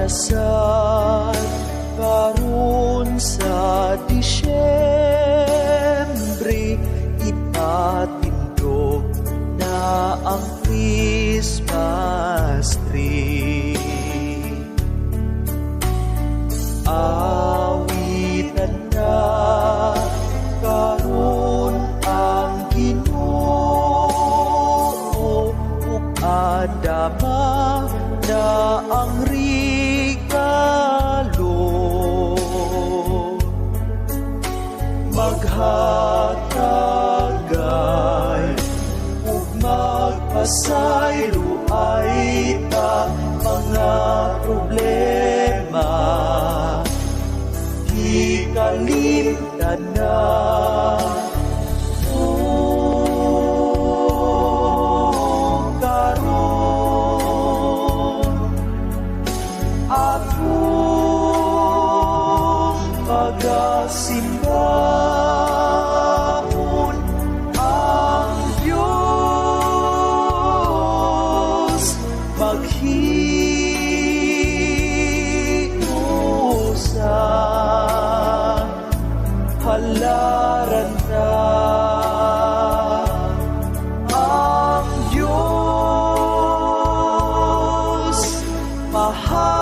nasad karon sa Disyembre, ipatindog na ang Christmas tree. Awitan na karon ang Ginoo, ug adama na ang regalo. Maghatagay ug magpasaylo ay ta mga problema, ikalimtan na. Simbahon ang Diyos, maghiusa halaran na ang Diyos mahal.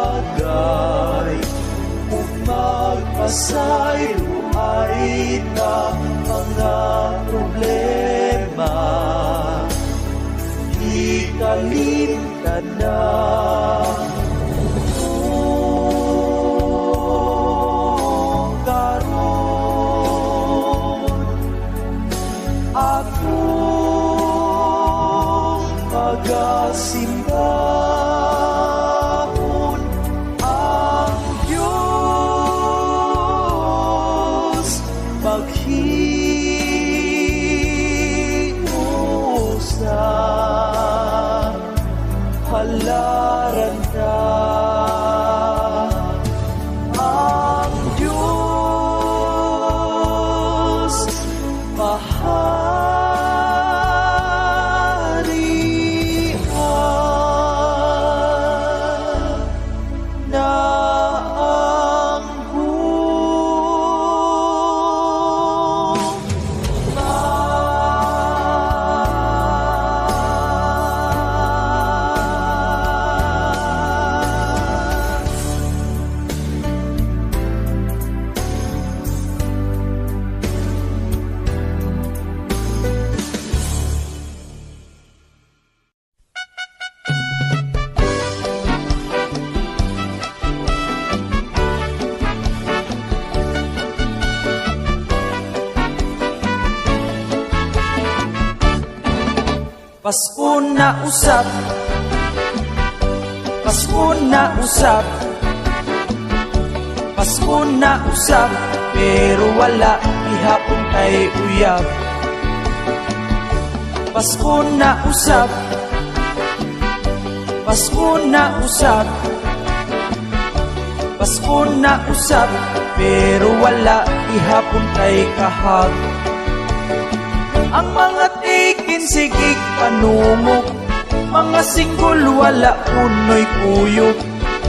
Maghatagay ug magpasaylo ay ta mga problema, ikalimtan na. Karon akong pagasimba maghiusa halaran na ang Diyos maharian na ang Pasko na usap, Pasko na usap, Pasko na usap, pero wala ihapon kay uyab. Pasko na usap, Pasko na usap, Pasko na usap, pero wala ihapon kay kahag. Ang mga tikin sigig panumok, mga singgol wala unoy puyok.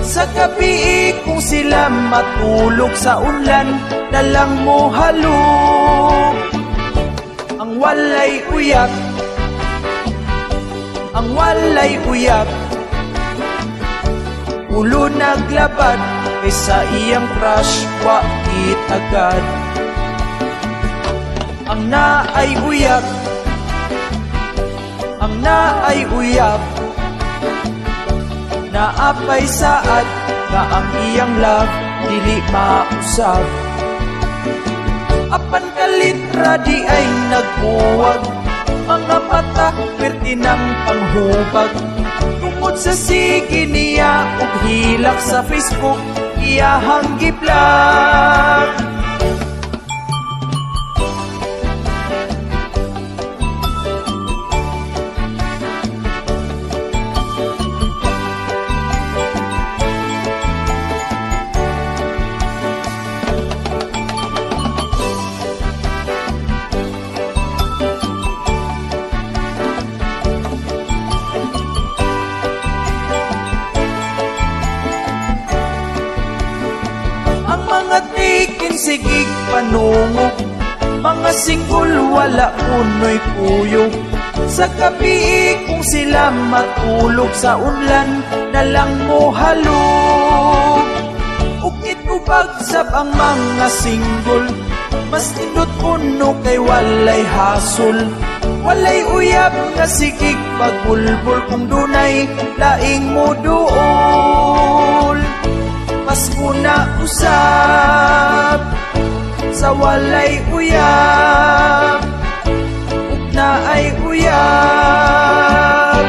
Sa gabi kung sila matulog sa ulan, dalang mo halog. Ang walay uyak, ang walay uyak, ulo naglabad, kaysa iyang crush wa itagad. Ang naay uyak, na ay uyab, naapay saad nga ang iyang love dili mausab. Apan kalitra di ay nagbuwag, mga mata perti ng panghubag. Tungod sa sige niya ug hilak sa Facebook, iyahang giblag. Sigig panungog, mga singgol wala unoy kuyog. Sa gabi kung sila matulog sa unlan, nalang mo halog. Ug itubag sab ang mga singgol, mas nindot puno kay walay hasol. Walay uyab nga sigig pagbulbol, kung dunay laing mo duol. Pasko na usab sa walay uyab, ug na ay uyab.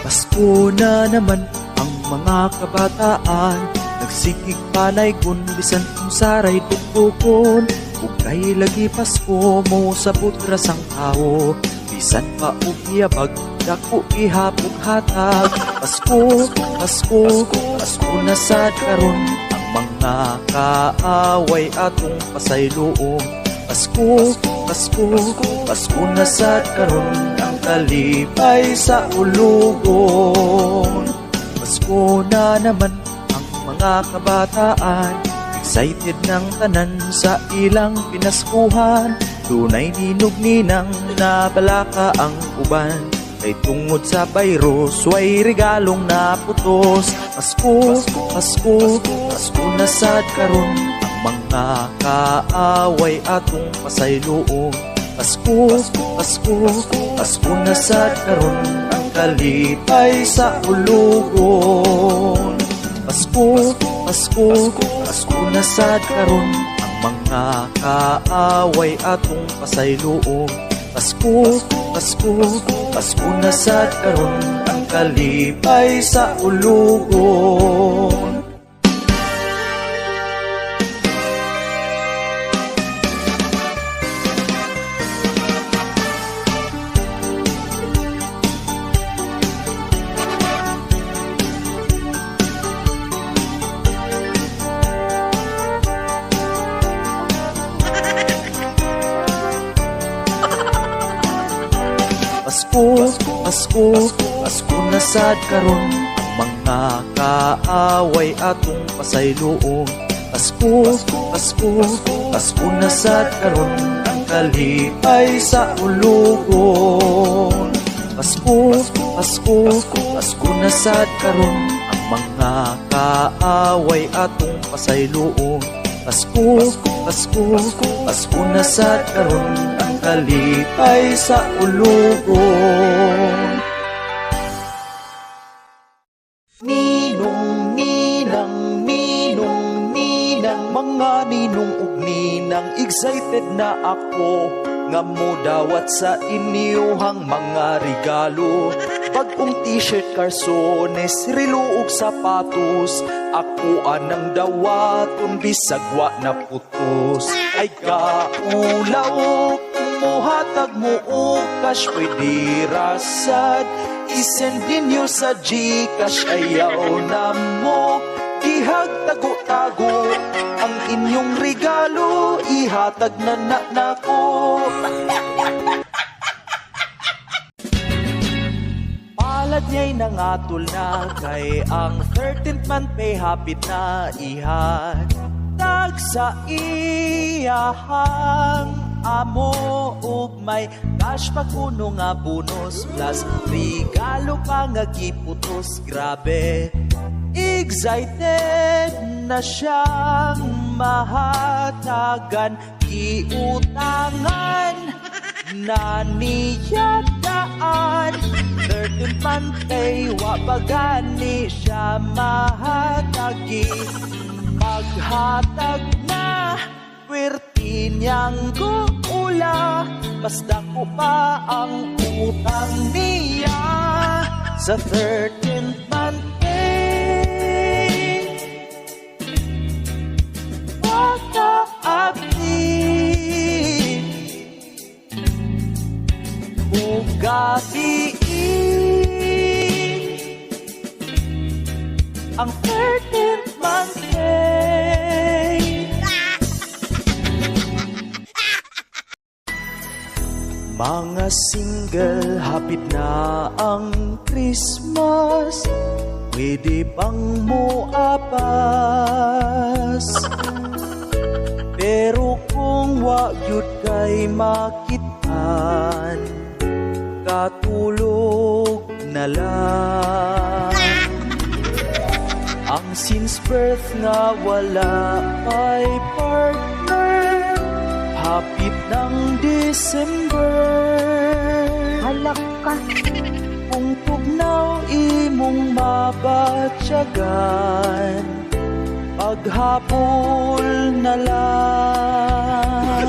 Pasko na naman ang mga kabataan, nagsigig panaygon bisan kung saray tuktukon. Ug kay lagi Pasko mo sa putras ang tao, bisan pa og iyabag dako ihapog hatag. Pasko, Pasko, Pasko na sad karon ang mga kaaway atong pasayloon. Pasko, Pasko, Pasko na sad karon ang kalipay sa ulugon. Pasko na naman ang mga kabataan, excited ng tanan sa ilang pinaskuhan. Dunay ninong-ninang na balaka ang uban, kay tungod sa virus way regalong naputos. Pasko, Pasko, Pasko na sad karon ang mga kaaway atong pasayloon. Pasko, Pasko, Pasko na sad karon ang kalipay sa ulugon. Pasko, Pasko, Pasko na sad karon ang mga kaaway atong pasayloon. Pasko, Pasko, Pasko na sad karon ang kalipay sa ulugon. Pasko, Pasko, Pasko na sad karon ang mga kaaway atong pasayloon. Pasko, Pasko, Pasko na sad karon ang kalipay sa ulugon. Pasko, Pasko, Pasko na sad karon ang mga kaaway atong pasayloon. Pasko, Pasko, Pasko na sad karon ang kalipay sa ulugon. Ninong, ninang, ninong, ninang, mga ninong ug ninang, excited na ako nga mo dawat sa inyuhang mga regalo. Bagong t-shirt, karsones, relo ug sapatos, ako anang dawaton bisag wa na putos. Ay kaulaw, muhatag mo og cash, pwede rasad, isend ninyo sa Gcash. Ayaw na mo ihag tago-tago, ang inyong regalo ihatag na nako. Palad niya'y nangatol na, kay ang 13th month pay hapit na ihatag sa iyahang amo ug may cash pa kuno nga bonus plus regalo pa nga giputos. Grabe, excited na siyang mahatagan, giutangan na niya daan. 13 pantay, wapagani siya mahatagi. Paghatag na, pwerti niyang guula, basta ko pa ang utang niya. Sa 13th pantay, wakaakti gabi ang 13th Monday. Mga single, hapit na ang Christmas, pwede bang mo apas? Pero kung wa yun kay makitaan, katulog na lang. Ang since birth nga wala ay partner, hapit ng December. Halak ka. Kung tugnaw imong mabatyagan, paghapol na lang.